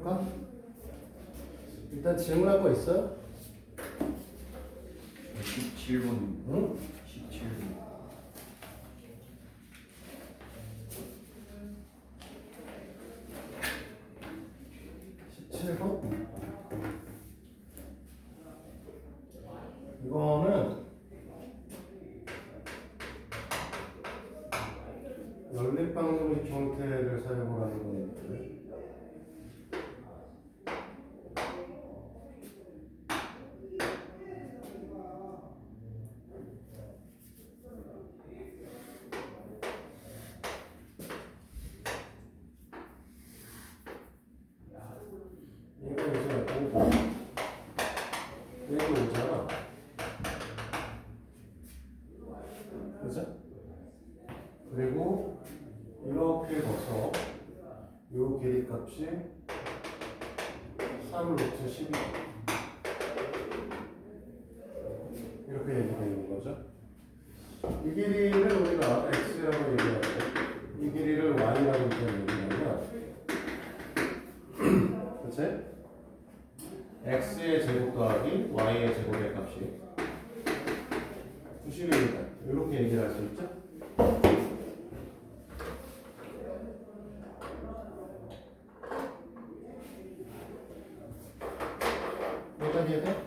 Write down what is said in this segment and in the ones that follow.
해볼까? 일단 질문할 거 있어요? 17번. 응? 17번. 17번? 이거는 연립방정식 형태를 사용을 하는 건데 이거 이제 5번 이거 5잖아 그죠? 그리고 이렇게 넣어서 요 길이 값이 3 루트 12 이렇게 얘기되는 거죠. 이 길이를 우리가 x라고 얘기하고 이 길이를 y라고 얘기하면 그치? x의 제곱 더하기 y의 제곱의 값이 90입니다. 이렇게 얘기를 할 수 있죠? 여기까지 해야 돼?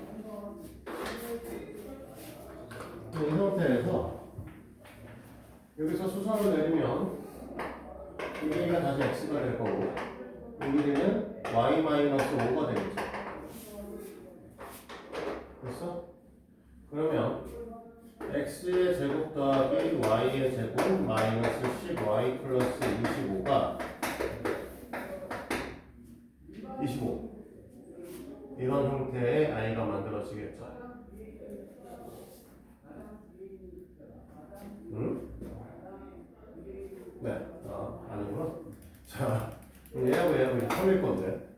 이 상태에서 여기서 수선을 내리면 이 길이가 다시 x가 될 거고 이 길이는 y-5가 되겠죠. 됐어? 그러면 x의 제곱 더하기 y의 제곱 마이너스 10y 플러스 25가 25 이런 형태의 i가 만들어지겠죠. 응? 네, 아니구나. 자, 얘하고 틀릴 건데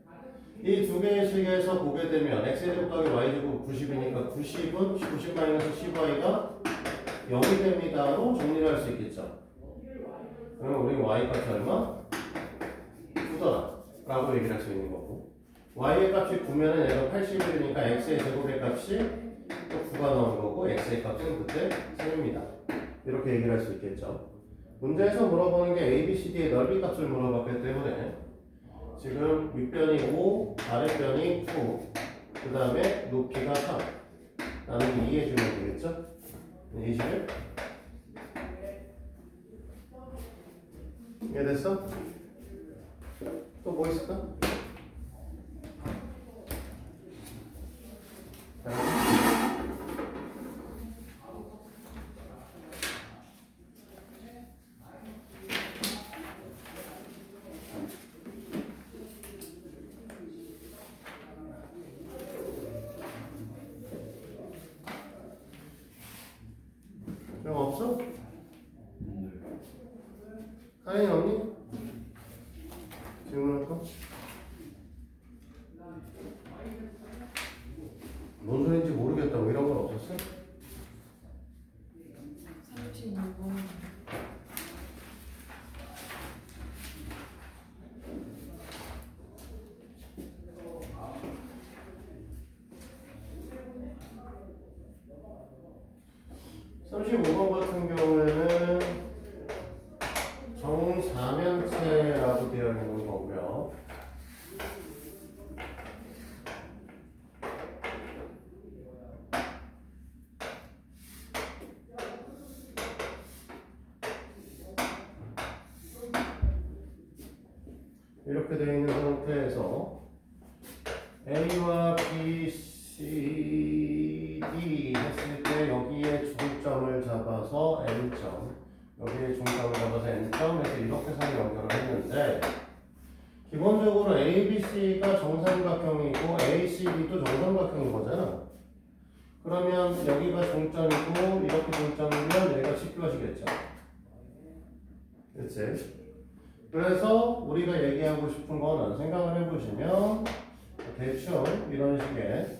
이 두 개의 식에서 보게 되면 x제곱 더하기 y제곱 90이니까 90은 90 마이너스 10y가 0이 됩니다로 정리를 할 수 있겠죠. 그러면 우리 y 값이 얼마? 9더라 라고 얘기를 할 수 있는 거고 y의 값이 9면은 얘가 81이니까 x의 제곱의 값이 또 9가 나오는 거고 x의 값은 그때 3입니다. 이렇게 얘기를 할 수 있겠죠. 문제에서 물어보는 게 a, b, c, d의 넓이 값을 물어봤기 때문에 지금 윗변이 5, 아랫변이 9, 그 다음에 높이가 3 나누기 2 해주면 되겠죠? 21 이해됐어? 또 뭐 있을까? 그럼 없어? 하인 없니? 질문할 거? 뭔 소리인지 모르겠다고 이런 건 없었어? 35번. (35번) 같은 경우에는 정사면체라고 되어 있는 거고요. 이렇게 되어 있는 상태에서 A와 B, C, D 했을 때 여기에 중점을 잡아서 N점 여기에 중점을 잡아서 N점에서 이렇게 선 연결을 했는데 기본적으로 A, B, C가 정삼각형이고 A, C, D도 정삼각형인 거잖아. 그러면 여기가 중점이고 이렇게 중점이면 여기가 직교시겠죠. 그치? 그래서 우리가 얘기하고 싶은 거는 생각을 해보시면 대충 이런 식의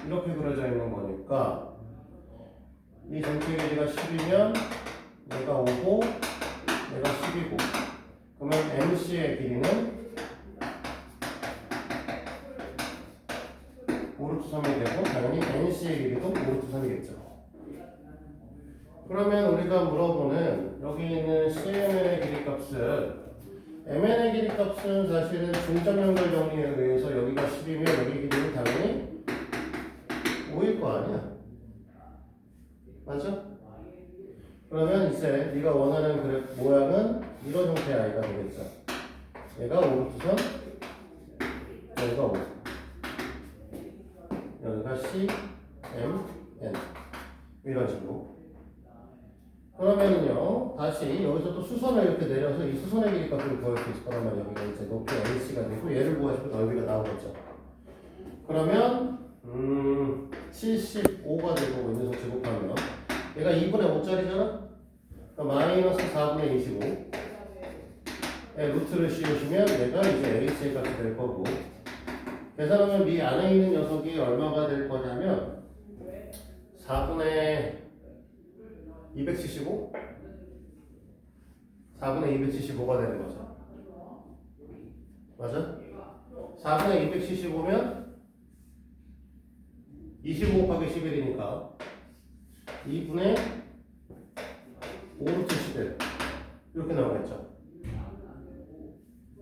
이렇게 그려져 있는 거니까 이 전체 길이가 10이면 얘가 5고 얘가 10이고 MC의 길이는 5루트 3이 되고 당연히 NC의 길이도 5루트 3이겠죠. 그러면 우리가 물어보는 여기 있는 CMN의 길이 값은 MN의 길이 값은 사실은 중점 연결 정리에 의해서 여기가 10이면 여기 길이는 당연히 5일 거 아니야? 맞아? 그러면 이제 네가 원하는 그래프 모양은 이런 형태의 아이가 되겠죠. 얘가 5루트 3, 여기가 5, 여기가 C, M, N 이런 식으로. 그러면은요, 다시 여기서 또 수선을 이렇게 내려서 이 수선의 길이 값을 구할 수 있을 거란 말이야. 여기가 이제 높이 LC가 되고 얘를 구하시고 넓이가 나오겠죠. 그러면 75가 될 거고 있는 속 제곱하면 얘가 2분의 5짜리잖아? 그러니까 마이너스 4분의 25에 루트를 씌우시면 얘가 이제 H의 값이 될 거고 계산하면 이 안에 있는 녀석이 얼마가 될 거냐면 4분의 275? 4분의 275가 되는 거죠. 맞아? 4분의 275면 25 곱하기 11이니까 2분의 5루트 11 이렇게 나오겠죠.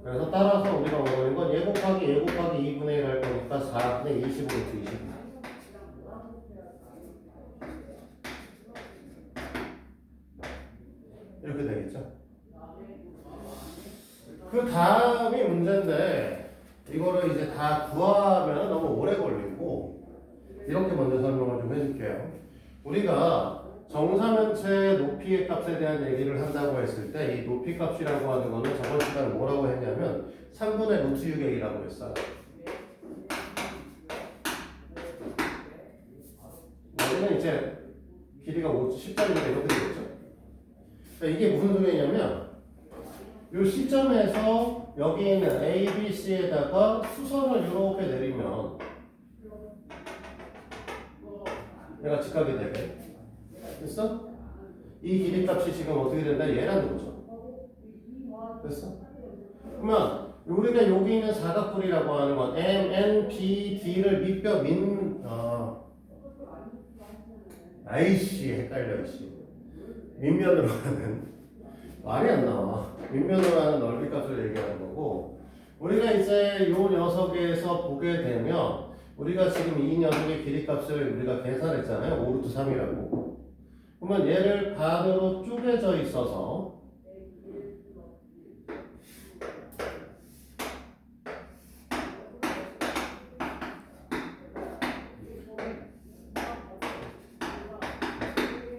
그래서 따라서 우리가 원하는 건 얘 곱하기 2분의 1 할 거니까 4분의 25루트 20 이렇게 되겠죠. 그 다음이 문제인데 이거를 이제 다 구하면 너무 오래 걸리고 이렇게 먼저 설명을 좀 해줄게요. 우리가 정사면체 높이의 값에 대한 얘기를 한다고 했을 때 이 높이 값이라고 하는 거는 저번 시간에 뭐라고 했냐면 3분의 루트 6의 2라고 했어요. 여기는 이제 길이가 10짜리니까 이렇게 되겠죠. 그러니까 이게 무슨 소리냐면 이 시점에서 여기 있는 A, B, C에다가 수선을 이렇게 내리면 얘가 직각이 되게 됐어? 이 길이 값이 지금 어떻게 된다? 얘라는 거죠. 됐어? 그러면 우리가 여기 있는 사각뿔이라고 하는 건 M, N, B, D를 밑뼈 아이씨 헷갈려 이씨 밑면으로 하는 말이 안 나와. 밑면으로 하는 넓이 값을 얘기하는 거고 우리가 이제 요 녀석에서 보게 되면 우리가 지금 이 녀석의 길이 값을 우리가 계산했잖아요. 5루트 3이라고. 그러면 얘를 반으로 쪼개져 있어서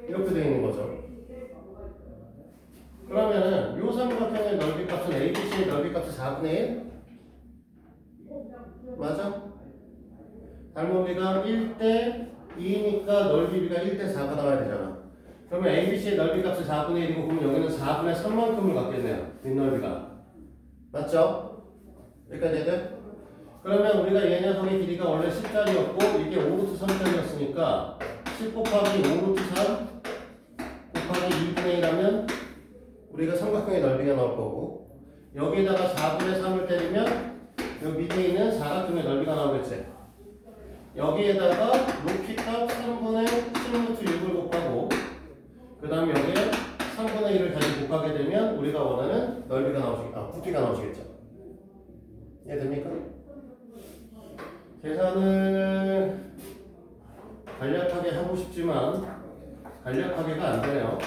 이렇게 되어 있는 거죠. 그러면은 요 삼각형의 넓이 값은 ABC의 넓이 값이 4분의 1? 맞아? 닮은비가 1대 2니까 넓이비가 1대 4가 나와야 되잖아. 그러면 ABC의 넓이 값이 4분의 1이고 그러면 여기는 4분의 3만큼을 갖겠네요. 윗넓이가. 맞죠? 여기까지 해야 돼? 그러면 우리가 얘 녀석의 길이가 원래 10짜리였고 이게 5루트 3짜리였으니까 10 곱하기 5루트 3 곱하기 2분의 1하면 우리가 삼각형의 넓이가 나올 거고 여기에다가 4분의 3을 때리면 여기 밑에 있는 사각형의 넓이가 나오겠지. 여기에다가 높이값 3분의 10루트 6을 곱하고 그 다음에 여기에 3분의 1을 다시 곱하게 되면 우리가 원하는 넓이가 부피가 나오시겠죠. 이해됩니까? 계산을 간략하게 하고 싶지만 간략하게가 안 되네요.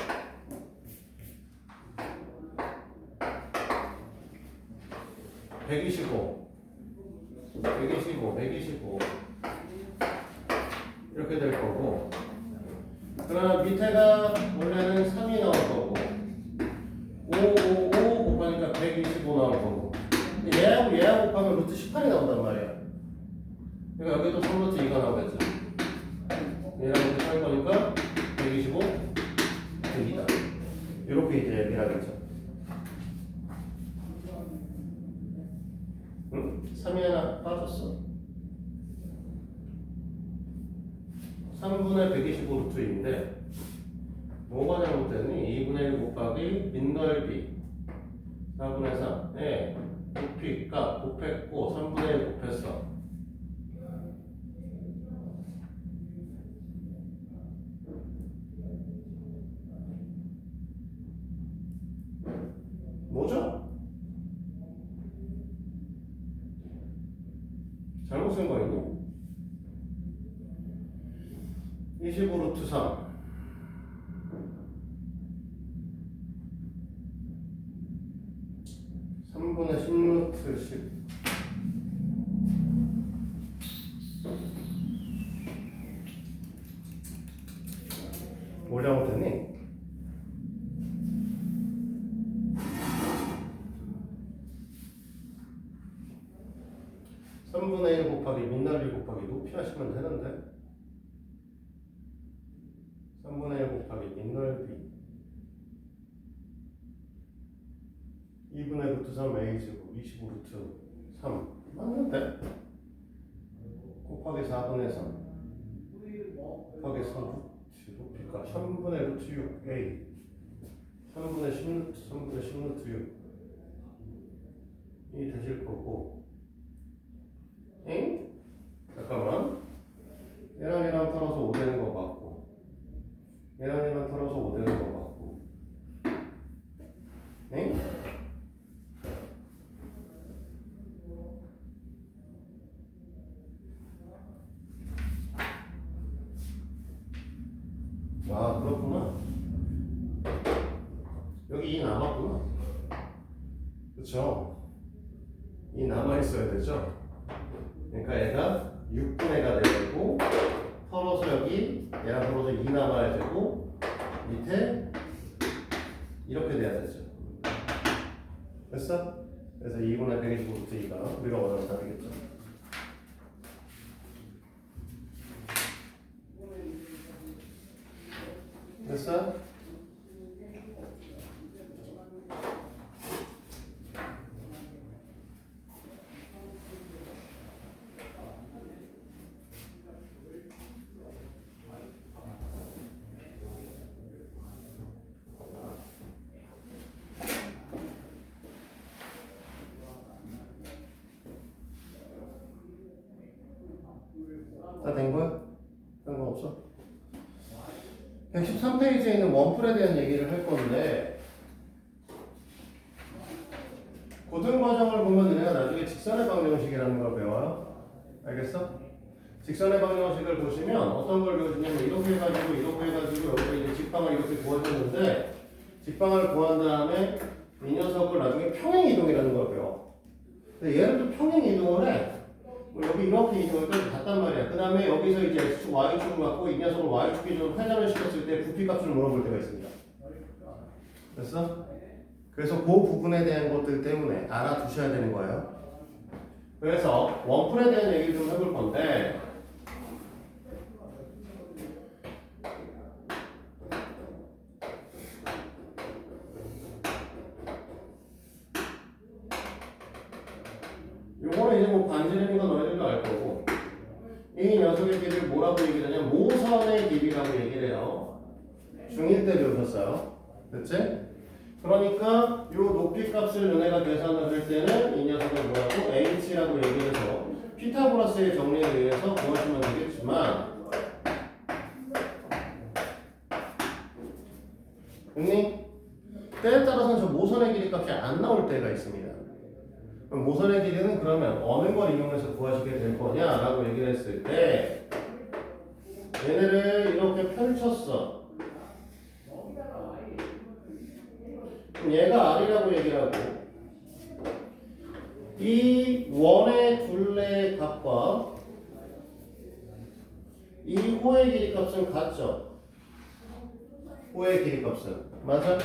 (125) 이렇게 될 거고 그러면 밑에가 원래는 3이 나올 거고 555 곱하니까 125 나올 거고 얘하고 곱하면 루트 18이 나온단 말이야. 그러니까 여기도 3루트 2가 나오겠죠. 얘랑 이렇게 할 거니까 125 2다 이렇게 이제 얘기를 하겠죠. 응? 3이 하나 빠졌어. 3분의 125 루트인데 뭐가 잘못됐니? 2분의 1 곱하기 밑넓이 4분의 3. 예. 부피 값 곱했고 3분의 1 곱했어. 뭐죠? 잘못 쓴 거 있니? 25 루트 3. 3분의 10 루트 10. 뭘 잘못했니? 삼분의 1 곱하기 민넓이 곱하기 높이 하시면 되는데 3분의 1 곱하기 민넓이 2분의 루트 3 a제곱 25 루트 3 맞는데? 곱하기 4분의 3 곱하기 3 루트 높이가 3분의 루트 6 a 3분의 10 루트 3분의 10 루트 6이 되실 거고 엥? 잠깐만 얘랑 털어서 5 되는 거 맞고 얘랑 털어서 5 되는 거 맞고 엥? 아 그렇구나 여기 2 남았구나 그쵸? 2 남아있어야 되죠? 그러니까 얘가 6분의가 되고 털어서 여기 얘랑 털어서 2 남아야 되고 밑에 이렇게 돼야 되죠 됐어? 그래서 2분의 125 루트 2가 우리가 원하는 답이겠죠 됐어? 다 된 거야? 상관없어? 113페이지에 있는 원풀에 대한 얘기를 할 건데 고등과정을 보면 너네가 나중에 직선의 방정식이라는 걸 배워요. 알겠어? 직선의 방정식을 보시면 어떤 걸 배워주냐면 이렇게 해가지고 여기서 이제 직방을 이렇게 구해줬는데 직방을 구한 다음에 이 녀석을 나중에 평행이동이라는 걸 배워. 근데 얘를 또 평행이동을 해. 여기 이렇게 이동을 갔단 말이야. 그 다음에 여기서 이제 X축, Y축을 갖고 이 녀석을 Y축 기준으로 회전을 시켰을 때 부피값을 물어볼 때가 있습니다. 됐어? 그래서 그 부분에 대한 것들 때문에 알아두셔야 되는 거예요. 그래서 원풀에 대한 얘기를 좀 해볼 건데 요거는 이제 뭐 반지름인 건 너희들도 알 거고 이 녀석의 길이를 뭐라고 얘기를 하냐 모선의 길이라고 얘기를 해요. 중1 때 배우셨어요. 그치? 그러니까 요 높이 값을 너네가 계산을 할 때는 이 녀석을 뭐라고 h라고 얘기를 해서 피타고라스의 정리에 의해서 구하시면 되겠지만 형님 때에 따라서는 저 모선의 길이 값이 안 나올 때가 있습니다. 그럼 모선의 길이는 그러면 어느 걸 이용해서 구하시게 될 거냐라고 얘기를 했을 때 얘네를 이렇게 펼쳤어. 그럼 얘가 R이라고 얘기를 하고 이 원의 둘레의 값과 이 호의 길이 값은 같죠? 호의 길이 값은 맞아?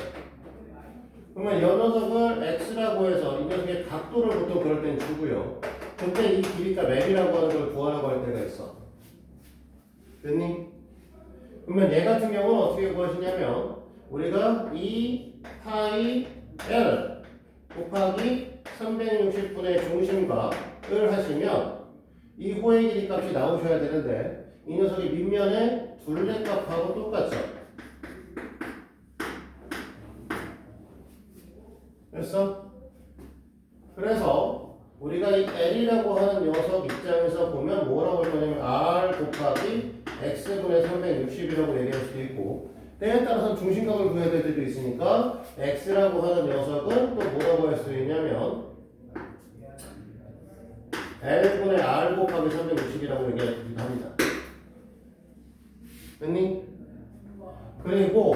그러면 이 녀석을 x라고 해서 이 녀석의 각도를 보통 그럴 땐 주고요. 그때 이 길이가 맵이라고 하는 걸 구하라고 할 때가 있어. 됐니? 그러면 얘 같은 경우는 어떻게 구하시냐면 우리가 2 파이 L 곱하기 360분의 중심각을 하시면 이 호의 길이 값이 나오셔야 되는데 이 녀석이 밑면의 둘레 값하고 똑같죠? 됐어? 그래서 우리가 이 L이라고 하는 녀석 입장에서 보면 뭐라고 할 거냐면 R 곱하기 X분의 360이라고 얘기할 수도 있고 때에 따라서 중심각을 구해야 될 때도 있으니까 X라고 하는 녀석은 또 뭐라고 할 수 있냐면 L분의 R 곱하기 360이라고 얘기하기도 합니다. 됐니? 그리고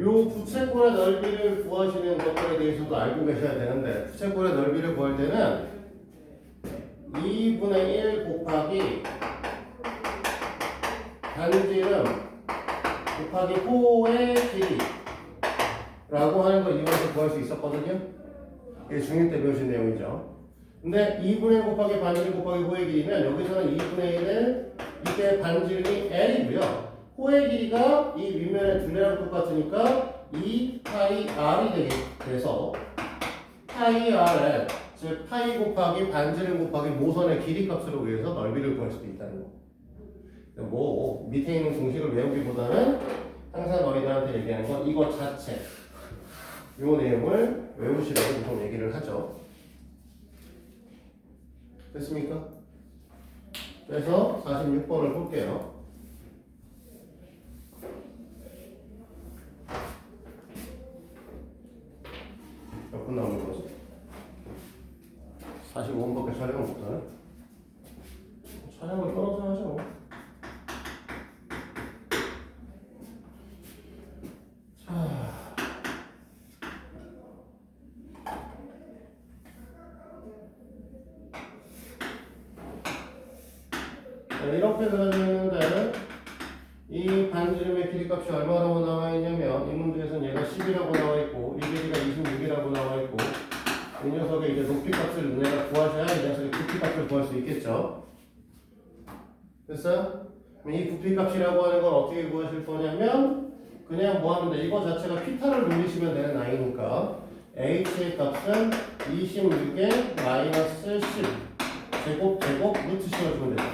요 부채꼴의 넓이를 구하시는 것들에 대해서도 알고 계셔야 되는데 부채꼴의 넓이를 구할 때는 2분의 1 곱하기 반지름 곱하기 호의 길이라고 하는 걸 이용해서 구할 수 있었거든요. 이게 중1 때 배우신 내용이죠. 근데 2분의 1 곱하기 반지름 곱하기 호의 길이면 여기서는 2분의 1을 이때 반지름이 L이고요. 호의 길이가 이 윗면의 둘레랑 똑같으니까 2파이 R이 되게 돼서 파이 R에 즉 파이 곱하기 반지름 곱하기 모선의 길이 값으로 의해서 넓이를 구할 수도 있다는 거. 뭐 밑에 있는 공식을 외우기보다는 항상 너희들한테 얘기하는 건 이거 자체 요 내용을 외우시라고 보통 얘기를 하죠. 됐습니까? 그래서 46번을 볼게요. 몇 분 남은 거지? 45분밖에 촬영을 못하네? 촬영을 끊어서 하죠. 자, 이렇게 그려지는데 이 반지름의 길이값이 얼마라고 나와 있냐면 이 문제에서는 얘가 10이라고 나와 있고 이 길이가 26이라고 나와 있고 이 녀석의 이제 높이값을 내가 구하셔야 이 녀석의 부피값을 구할 수 있겠죠. 됐어요? 그럼 이 부피값이라고 하는 건 어떻게 구하실 거냐면 그냥 뭐 하면 돼? 이거 자체가 피타를 돌리시면 되는 아이니까 h의 값은 26에 마이너스 10 제곱 루트 씌워주면 되죠.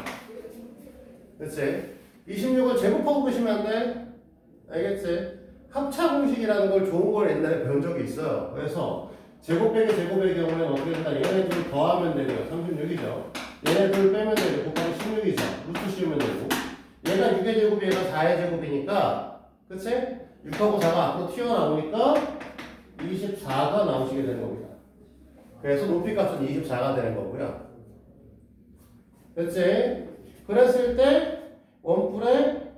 그치? 26을 제곱하고 보시면 안 돼? 알겠지? 합차 공식이라는 걸 좋은 걸 옛날에 배운 적이 있어요. 그래서 제곱 빼기 제곱의 경우에는 어떻게 된다? 얘네 둘 더하면 되고요. 36이죠. 얘네 둘 빼면 되고 곱하기 16이죠. 루트 씌우면 되고 얘가 6의 제곱이 얘가 4의 제곱이니까 그치? 6하고 4가 앞으로 튀어나오니까 24가 나오시게 되는 겁니다. 그래서 높이값은 24가 되는 거고요. 그치? 그랬을 때 원뿔의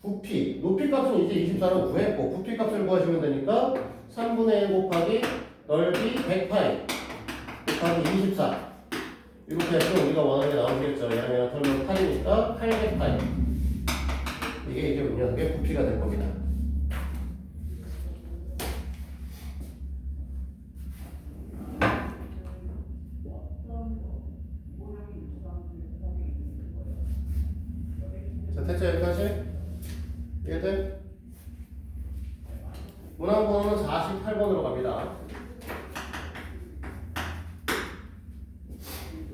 부피, 높이값은 이제 24로 구했고 부피값을 구하시면 되니까 3분의 1 곱하기 넓이 100파이 곱하기 24 이렇게 해서 우리가 원하는 게 나오겠죠. 얘랑 털면 8이니까 800파이 이게 이제 이 녀석의 부피가 될 겁니다. 자, 대체 여기까지? 이해돼? 문항번호는 48번으로 갑니다.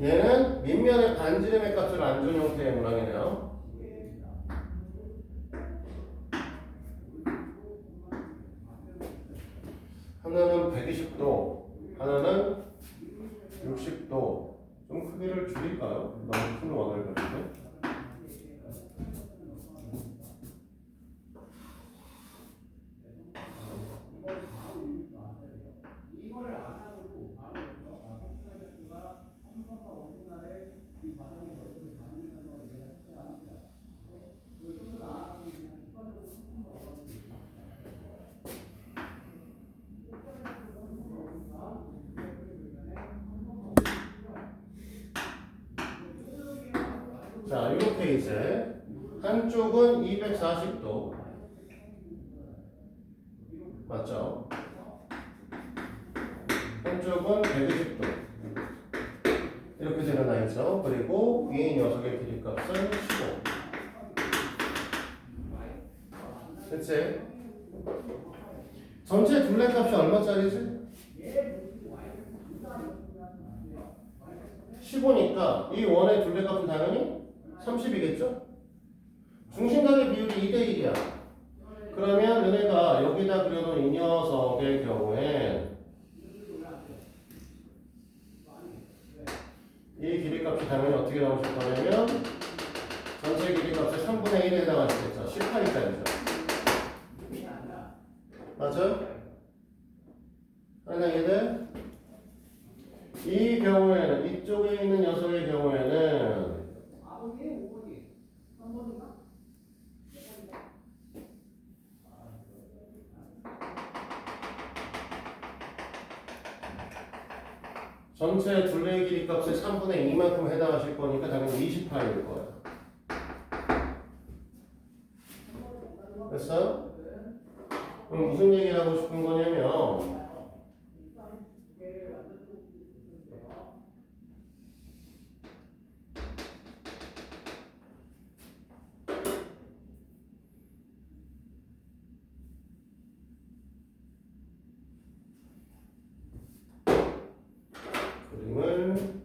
얘는 밑면의 반지름의 값을 안 준 형태의 문항이네요. 하나는 120도, 하나는 60도. 좀 크기를 줄일까요? 너무 큰 원을 가지고. 자, 이렇게 이제 한쪽은 240도 맞죠? 한쪽은 120도 이렇게 되는 아이죠. 그리고 위에 녀석의 길이값은 15. 그치? 전체 둘레값이 얼마짜리지? 15니까 이 원의 둘레값은 당연히 30이겠죠? 중심각의 비율이 2대 1이야. 그러면 여기다 그려놓은 이 녀석의 경우에 이 길이값이 당연히 어떻게 나오실 거냐면 전체 길이값의 3분의 1에 해당하시겠죠. 18이짜리죠. 맞죠? 하나 이해돼? 이 경우에는 이쪽에 있는 녀석의 경우에는 전체 둘레의 길이 값의 3분의 2만큼 해당하실 거니까 당연히 28일 거예요. 됐어? 그럼 무슨 얘기를 하고 싶은 거냐면 그림을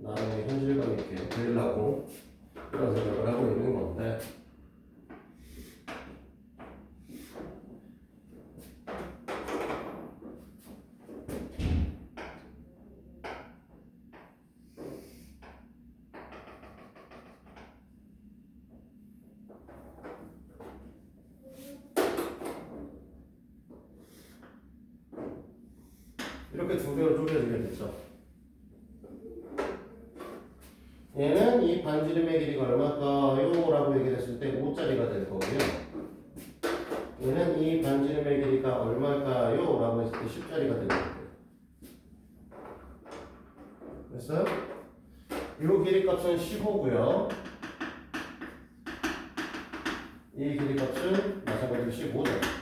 나름의 현실감 있게 그리려고 그런 생각을 하고 있는 건데 이렇게 두 개로 쪼개지게 됐죠. 얘는 이 반지름의 길이가 얼마일까요? 라고 얘기했을 때 5짜리가 될 거고요. 얘는 이 반지름의 길이가 얼마일까요? 라고 했을 때 10짜리가 될 거고요. 됐어요? 이 길이값은 15고요. 이 길이값은 마찬가지로 15죠.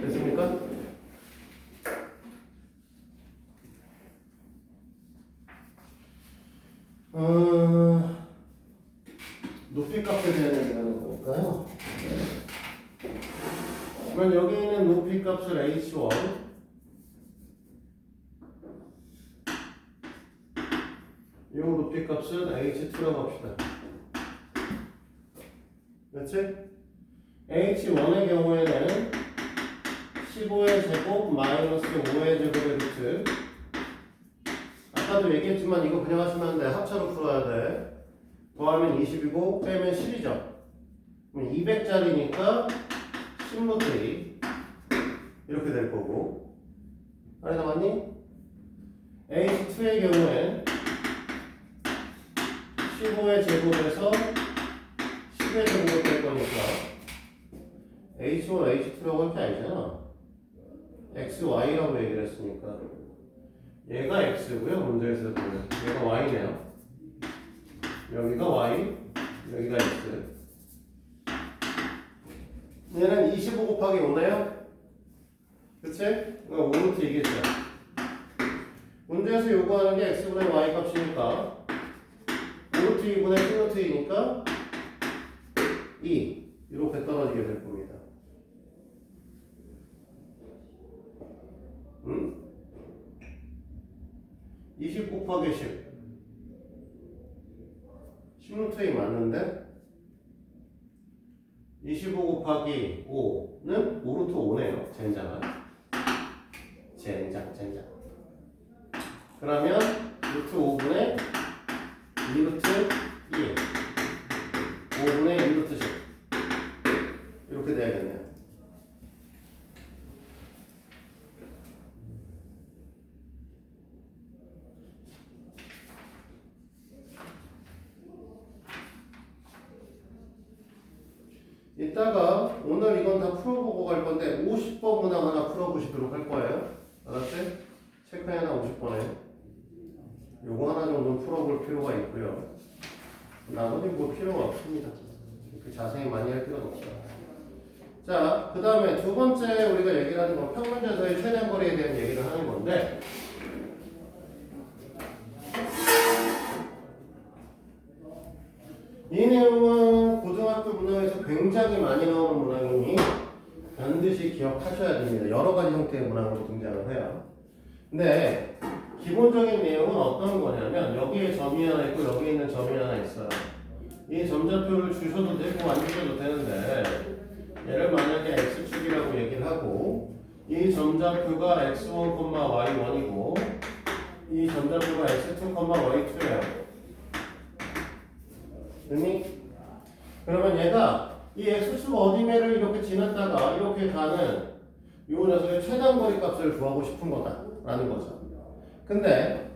됐습니까? 높이 값에 대한 얘기를 하는 거니까요. 그러면 여기 있는 높이 값을 h1, 이 높이 값은 h2라고 합시다. 그렇지? h1의 경우에는 15의 제곱 마이너스 5의 제곱의 루트. 아까도 얘기했지만 이거 그냥 하시면 안 돼. 합차로 풀어야 돼. 더하면 20이고 빼면 10이죠. 그럼 200짜리니까 10루트 2 이렇게 될 거고. 아래 나왔니? h2의 경우엔 15의 제곱에서 10의 제곱이 될 거니까 h1, h2라고 할 게 아니잖아. x, y라고 얘기를 했으니까 얘가 x고요. 문제에서 보면 얘가 y네요. 여기가 y, 여기가 x. 얘는 25 곱하기 5네요. 그치? 그러니까 5루트 2겠죠. 문제에서 요구하는 게 x분의 y 값이니까 5루트 2분의 10루트 2니까 2 이렇게 떨어지게 될 겁니다. 응? 20 곱하기 10 10루트 2 맞는데 25 곱하기 5는 5루트 5네요. 젠장 그러면 루트 5분의 2루트 2 5분의 2루트 10 이렇게 돼야겠네요. 이따가 오늘 이건 다 풀어보고 갈 건데 50번 문항 하나 풀어보시도록 할 거예요. 알았지? 체크해 하나 50번에 요거 하나 정도 풀어볼 필요가 있고요. 나머지 뭐 필요가 없습니다. 그렇게 자세히 많이 할 필요는 없어요. 자, 그 다음에 두 번째 우리가 얘기를 하는 건 평면에서의 최대한 거리에 대한 얘기를 하는 건데 이 내용은 고등학교 문항에서 굉장히 많이 나오는 문항이니 반드시 기억하셔야 됩니다. 여러 가지 형태의 문항으로 등장을 해요. 근데 기본적인 내용은 어떤 거냐면 여기에 점이 하나 있고 여기에 있는 점이 하나 있어요. 이 점좌표를 주셔도 되고 안 주셔도 되는데 얘를 만약에 x축이라고 얘기를 하고 이 점좌표가 x1, y1이고 이 점좌표가 x2, y2예요. 됐니? 그러면 얘가 이 x축 어디매를 이렇게 지났다가 이렇게 가는 이 녀석의 최단거리 값을 구하고 싶은 거다라는 거죠. 근데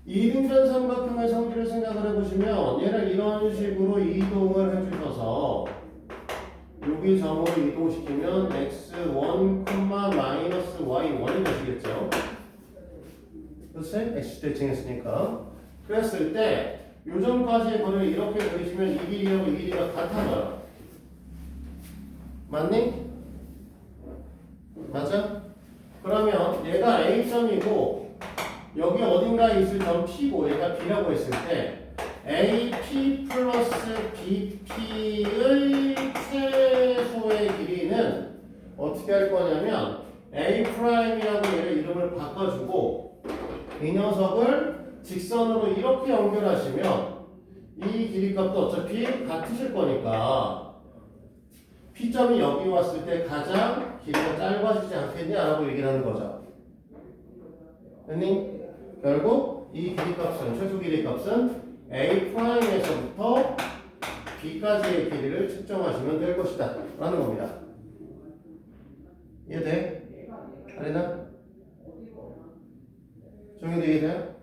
이등변 삼각형의 성질을 생각을 해보시면 얘를 이런 식으로 이동을 해주셔서 여기 점으로 이동시키면 x1, y1이 되시겠죠? 그렇지? x 대칭했으니까. 그랬을 때 요점까지의 거리를 이렇게 그리시면 이 길이하고 이 길이가 같아져요. 맞니? 맞아? 그러면 얘가 A점이고 여기 어딘가에 있을 점 P고 얘가 B라고 했을 때 AP 플러스 BP의 최소의 길이는 어떻게 할 거냐면 A'이라고 얘를 이름을 바꿔주고 이 녀석을 직선으로 이렇게 연결하시면 이 길이 값도 어차피 같으실 거니까 P점이 여기 왔을 때 가장 길이가 짧아지지 않겠냐라고 얘기를 하는 거죠. 됐니? 결국 이 길이 값은 최소 길이 값은 A'에서부터 B까지의 길이를 측정하시면 될 것이다 라는 겁니다. 이해돼? 아리나? 정희도 이해돼요?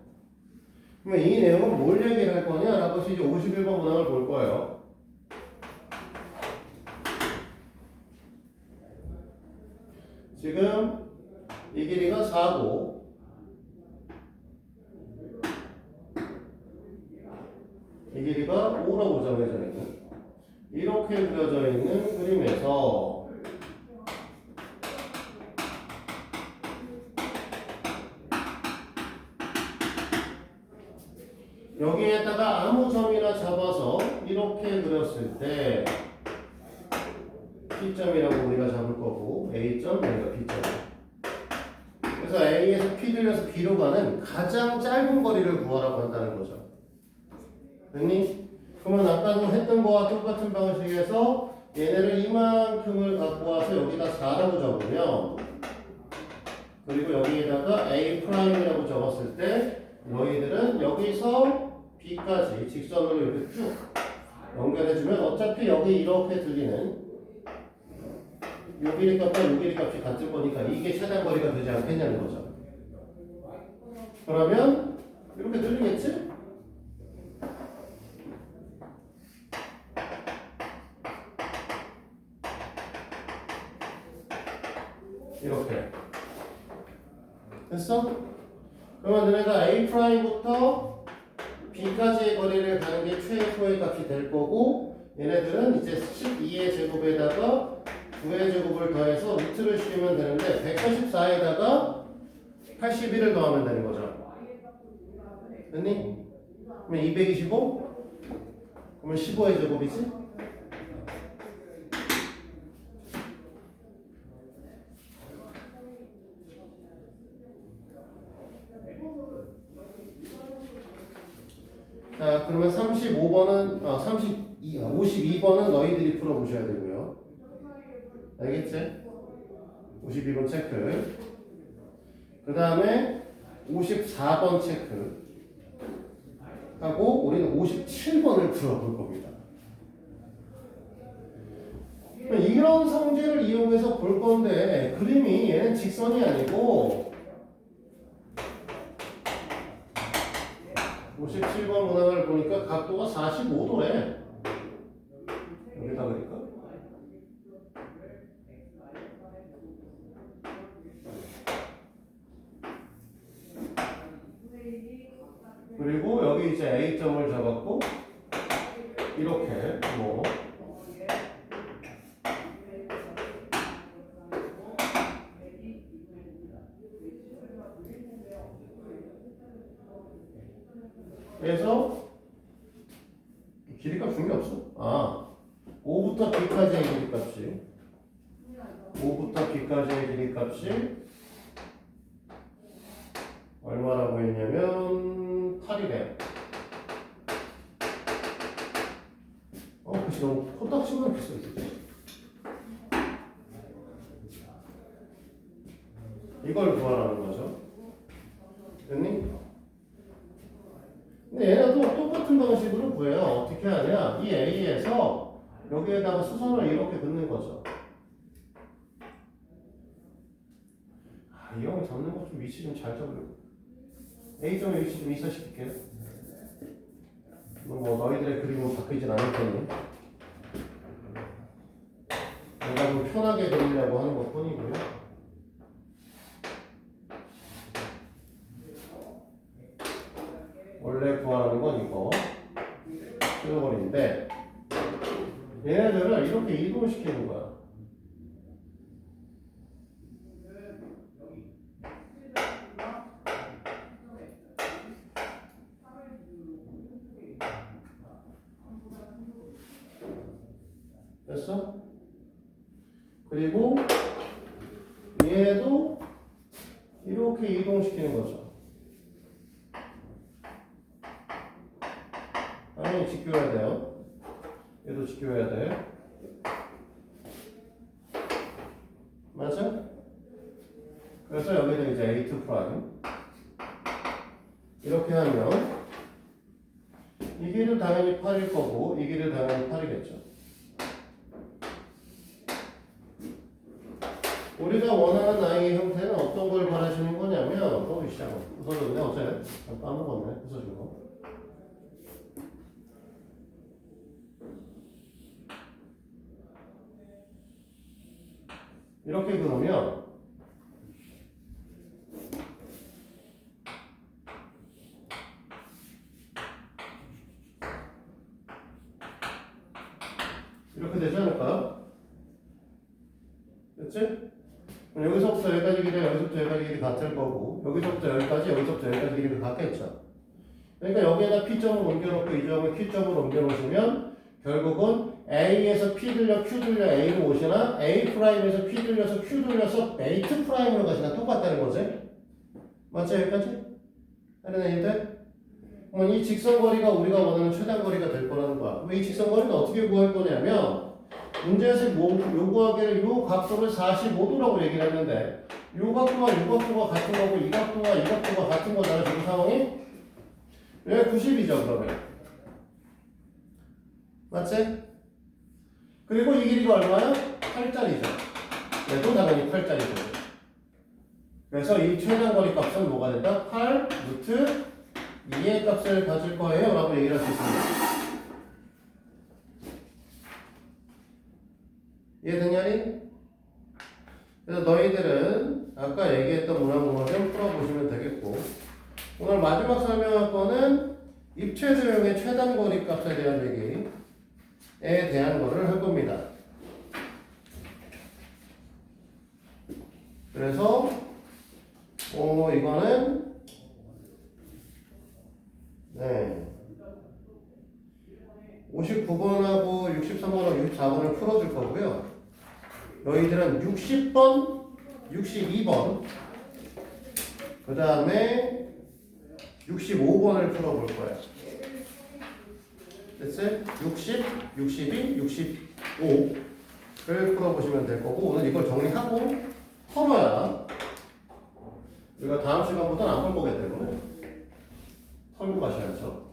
그러면 이 내용은 뭘 얘기를 할 거냐라고 이제 51번 문항을 볼 거예요. 지금 이 길이가 4고 이 길이가 5라고 정해져 있는 이렇게 그려져 있는 그림에서 여기에다가 아무 점이나 잡아서 이렇게 그렸을 때 P점이라고 우리가 잡을 거고 A점, 여기가 B점. 그래서 A에서 P 들려서 B로 가는 가장 짧은 거리를 구하라고 한다는 거죠. 됐니? 그러면 아까도 했던 거와 똑같은 방식에서 얘네를 이만큼을 갖고 와서 여기다 4라고 적으면 그리고 여기에다가 A'이라고 적었을 때 너희들은 여기서 B까지 직선으로 이렇게 쭉 연결해주면 어차피 여기 이렇게 들리는 요 길이 값과 요 길이 값이 같을 거니까 이게 최단거리가 되지 않겠냐는 거죠. 그러면 이렇게 들리겠지? 이렇게 됐어? 그러면 너네가 A'부터 B까지의 거리를 가는 게 최소의 값이 될 거고 얘네들은 이제 12의 제곱에다가 9의 제곱을 더해서 루트를 씌우면 되는데 144에다가 81을 더하면 되는 거죠. 됐니? 그러면 225? 그러면 15의 제곱이지? 자, 그러면 35번은, 52번은 너희들이 풀어보셔야 되고요. 알겠지? 52번 체크. 그 다음에 54번 체크. 하고, 우리는 57번을 풀어볼 겁니다. 이런 성질을 이용해서 볼 건데, 그림이 얘는 직선이 아니고, 57번 문항을 보니까 각도가 45도래. 여기다 그릴까? 그리고 여기 이제 A점을 잡았고 이렇게 뭐 그래서 길이값 중요없어. 5부터 B까지의 길이값이 5부터 B까지의 길이값이 얼마라고 했냐면 8이래요. 좀 코딱지만 있어. 이걸 구하라는 거죠. 됐니? 근데 얘네도 똑같은 방식으로 구해요. 어떻게 하냐? 이 A에서 여기에다가 수선을 이렇게 긋는 거죠. 이 형이 잡는 것 좀 위치 좀 잘 잡으려고. A점의 위치 좀 이사시킬게요. 뭐 너희들의 그림은 바뀌진 않을 테니 내가 좀 편하게 그리려고 하는 것 뿐이고요. 원래 구하라는 건 이거 쓸어버리는데 얘네들을 이렇게 이동시키는 거야. 됐어? 그리고 얘도 이렇게 이동시키는 거죠. 당연히 지켜야 돼요. 얘도 지켜야 돼. 맞아? 그래서 여기는 이제 A2 프라임 이렇게 하면 이 길은 당연히 8일 거고 이 길은 당연히 8이겠죠. 우리가 원하는 나이의 형태는 어떤 걸 바라시는 거냐면 또 시작은 부서졌네 어제 까먹었네 부서진 거. 이렇게 그러면 이렇게 되지 않을까? 됐지? 그럼 여기서부터 여기까지 길이 여기서부터 여기까지 길이 같을 거고 여기서부터 여기까지 여기서부터 여기까지 길이가 같겠죠. 그러니까 여기에다 P점을 옮겨놓고 이 점을 Q점으로 옮겨놓으시면 결국은 A에서 P 들려 Q 들려 A로 오시나 A 프라임에서 P 들려서 Q 들려서 A2 프라임으로 가시나 똑같다는 거지. 맞죠? 여기까지? 다른 애인데? 그럼 이 직선거리가 우리가 원하는 최단거리가 될 거라는 거야. 이 직선거리는 어떻게 구할 거냐면 문제에서 요구하기를 요 각도를 45도라고 얘기를 했는데 요 각도와 요 각도가 같은 거고 이 각도와 이 각도가 같은 거잖아 지금 상황이? 왜 90이죠 그러면? 맞지? 그리고 이 길이가 얼마야? 8짜리죠. 얘도 당연히 8짜리죠. 그래서 이 최단거리 값은 뭐가 된다? 8 루트 2의 값을 가질 거예요 라고 얘기를 할 수 있습니다. 이해됐냐니? 그래서 너희들은 아까 얘기했던 문항공을 좀 풀어보시면 되겠고 오늘 마지막 설명할 거는 입체도형의 최단거리 값에 대한 얘기에 대한 거를 할 겁니다. 그래서 이거는 네 59번하고 63번하고 64번을 풀어줄 거고요. 너희들은 60번, 62번, 그 다음에 65번을 풀어볼 거야. 됐어요? 60, 62, 65를 풀어보시면 될 거고 오늘 이걸 정리하고 털어야 우리가 다음 시간부터는 안 볼 거기 때문에 털고 가셔야죠.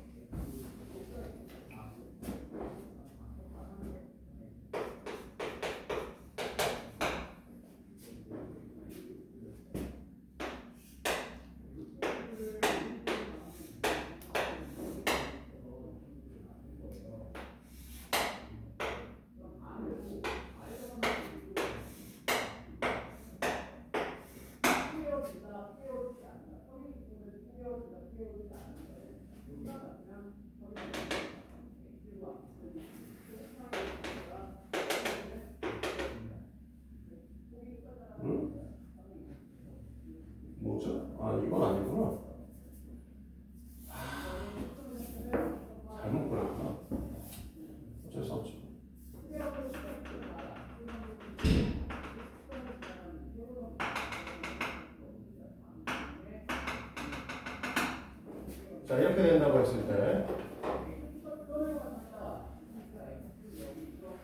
응? 뭐죠? 아 이건 아니구나. 잘못 그렸구나. 어쩔 수 없죠. 자 이렇게 된다고 했을 때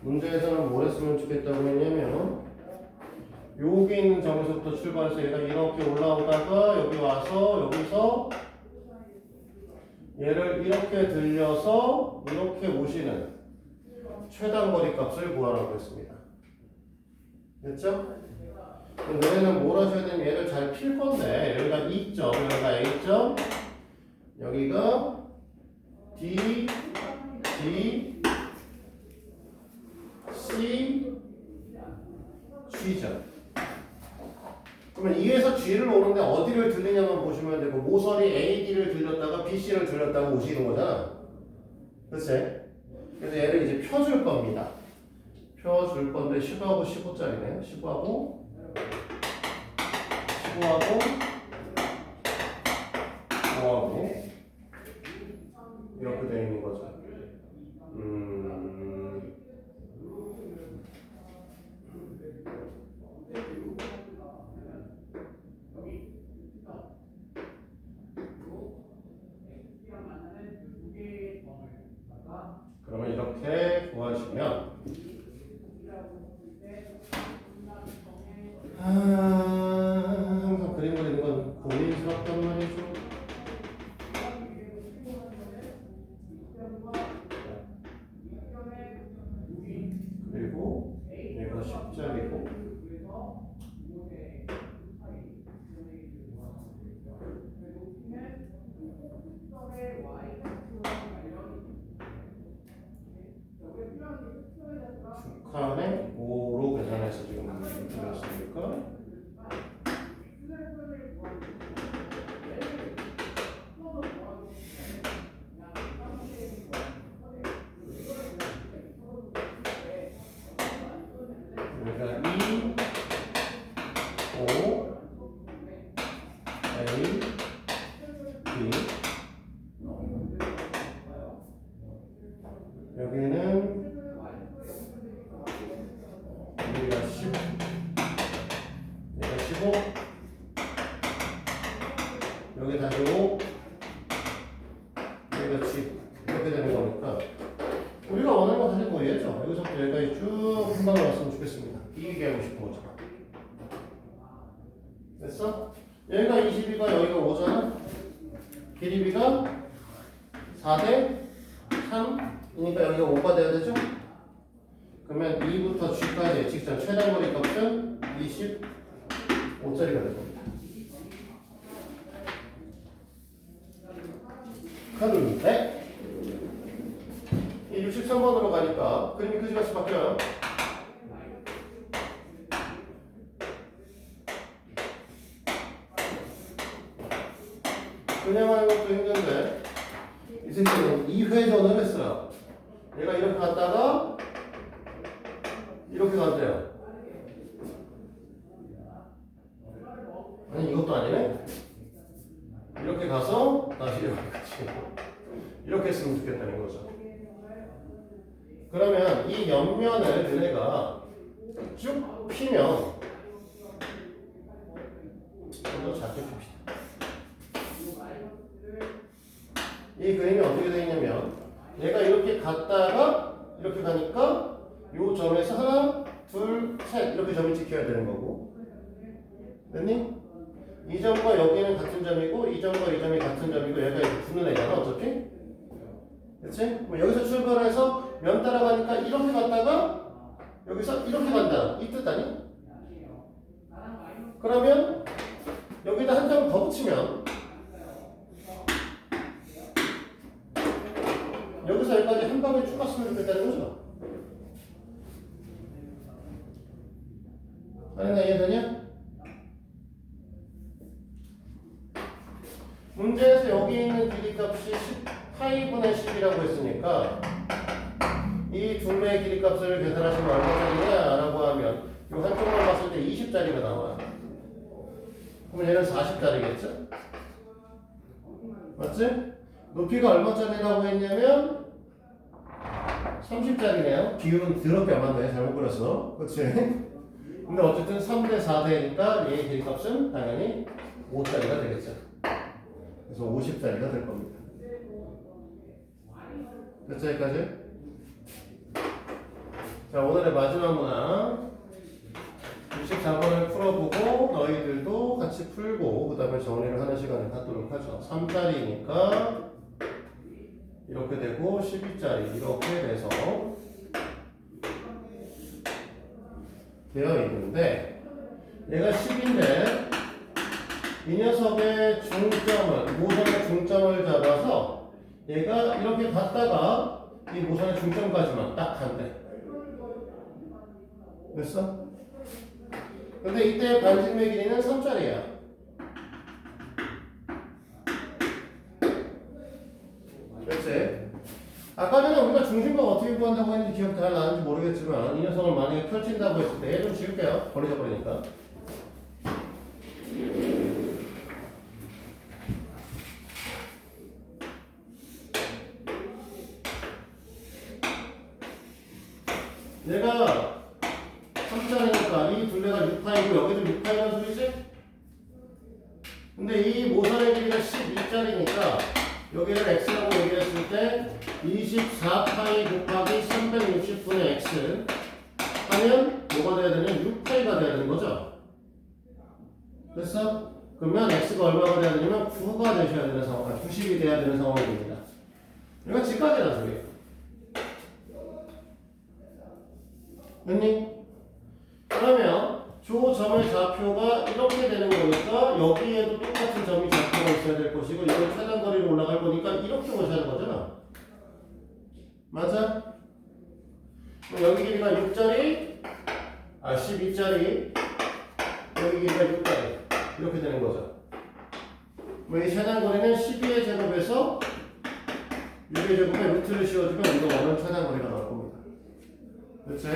문제에서는 뭘 했으면 좋겠다고 했냐면 여기 있는 점에서부터 출발해서 얘가 이렇게 올라오다가 여기 와서 여기서 얘를 이렇게 들려서 이렇게 오시는 최단거리 값을 구하라고 했습니다. 됐죠? 그럼 너네는 뭘 하셔야 되면 얘를 잘 필 건데 여기가 2점, 여기가 A점, 여기가 D, G, C, G점. 그러면 2에서 G를 오는데 어디를 들리냐만 보시면 되고 모서리 A, D를 들렸다가 B, C를 들렸다가 오시는 거잖아. 그치? 그래서 얘를 이제 펴줄 겁니다. 펴줄 건데 15하고 15짜리네. 15하고 15하고 5하고 이렇게 되어 있는 거죠. 그러면 이렇게 구하시면 항상 그림 그리는 건 고민스럽단 말이죠. 그리고 얘가 10짜리고 북한에 5로 계산해서 지금 드렸으니까 여기가 2, 5, A, B 여기는 여기가 10, 여기가 15, 여기 다시 5, 여기가 10 이렇게 되는 거니까 우리가 원하는 거 사실 뭐 얘죠. 여기서부터 여기까지 쭉 한 방에 왔으면 좋겠습니다. 이기게 하고 싶은 거죠. 됐어? 여기가 22가 여기가 5잖아. 길이비가 4대 3이니까 여기가 5가 돼야 되죠? 그러면 2부터 G까지 직선 최단거리 값은 25짜리가 될 겁니다. 그런데 이 63번으로 가니까 그림이 그지같이 바뀌어요. 그냥 하는 것도 힘든데 이 새끼는 2회전을 했어요. 얘가 이렇게 갔다가 이렇게 간대요. 아니 이것도 아니네. 이렇게 가서 다시 이렇게 같이 이렇게 했으면 좋겠다는 거죠. 그러면 이 옆면을 너네가 쭉 피면 좀 더 작게 핍시다. 이 그림이 어떻게 되어 있냐면 얘가 이렇게 갔다가 이렇게 가니까 요 점에서 하나, 둘, 셋 이렇게 점이 찍혀야 되는 거고 됐니? 이 점과 여기는 같은 점이고 이 점과 이 점이 같은 점이고 얘가 이렇게 붙는 애잖아 어차피 그치? 그럼 여기서 출발해서 면 따라가니까 이렇게 갔다가 여기서 이렇게 간다 이 뜻 아니? 그러면 여기다 한 점 더 붙이면 여기서 여기까지 한 방에 쭉 갔으면 좋겠다는 거죠. 아니나 이해되냐? 문제에서 여기 있는 길이값이 18분의 10이라고 했으니까 이 둘레의 길이값을 계산하시면 얼마짜리냐라고 하면 이 한쪽만 봤을 때 20짜리가 나와요. 그럼 얘는 40짜리겠죠? 맞지? 높이가 얼마짜리라고 했냐면 30짜리네요. 비율은 더럽게 안 맞네. 잘못 그렸어. 그치? 근데 어쨌든 3대 4대니까 얘의 길이값은 당연히 5짜리가 되겠죠. 그래서 50짜리가 될 겁니다. 됐죠? 여기까지? 자, 오늘의 마지막 문항 64번을 풀어보고 너희들도 같이 풀고 그 다음에 정리를 하는 시간을 갖도록 하죠. 3짜리니까 이렇게 되고 12짜리 이렇게 돼서 되어 있는데 얘가 10인데 이 녀석의 중점을 모선의 중점을 잡아서 얘가 이렇게 갔다가 이 모선의 중점까지만 딱 간대. 됐어? 근데 이때 반직매 길이는 3짜리야. 그렇지? 아까 전에 우리가 중심각 어떻게 구한다고 했는지 기억 잘 나는지 모르겠지만 이 녀석을 만약에 펼친다고 했을 때 얘 좀 지울게요. 버리자 버리니까. 얘가 3짜리니까 이 둘레가 6파이고 여기도 6파이라는 소리지? 근데 이 모선의 길이가 12짜리니까 여기를 x라고 얘기했을 때 24파이 곱하기 360분의 x 하면 뭐가 돼야 되냐면 6파이가 돼야 되는 거죠? 됐어? 그러면 x가 얼마가 돼야 되냐면 9가 되셔야 되는 상황, 90이 돼야 되는 상황이 됩니다. 이건 직각이라는 소리예요. 됐니? 그러면 조 점의 좌표가 이렇게 되는 거니까 여기에도 똑같은 점이 좌표가 있어야 될 것이고 이건 최단거리로 올라갈 거니까 이렇게 오셔야 하는 거잖아. 맞아? 그럼 여기 길이가 6짜리 12짜리 여기 길이가 6짜리 이렇게 되는 거죠. 이 최단거리는 12의 제곱에서 6의 제곱에 루트를 씌워주면 이거 원하는 최단거리가 나올 겁니다. 그렇지?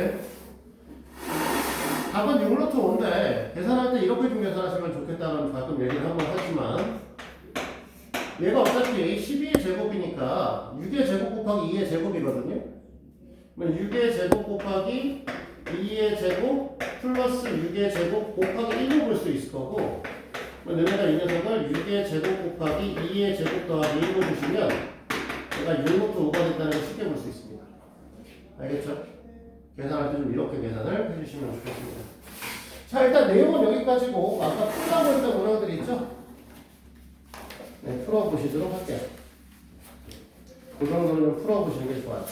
답은 6루트 5인데 계산할 때 이렇게 좀 계산하시면 좋겠다는 가끔 얘기를 한번 하지만 얘가 어차피 12의 제곱이니까 6의 제곱 곱하기 2의 제곱이거든요. 그러면 6의 제곱 곱하기 2의 제곱 플러스 6의 제곱 곱하기 1로 볼 수 있을 거고 너네가 이 녀석을 6의 제곱 곱하기 2의 제곱 더하기 1로 주시면 얘가 6루트 5가 됐다는 걸 쉽게 볼 수 있습니다. 알겠죠? 계산할 때 좀 이렇게 계산을 해주시면 좋겠습니다. 자, 일단 내용은 여기까지고 아까 풀라고 했던 문항들이 있죠? 네, 풀어보시도록 할게요. 그 정도는 풀어보시는 게 좋아요.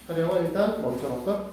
촬영은 일단 멈춰놓을까?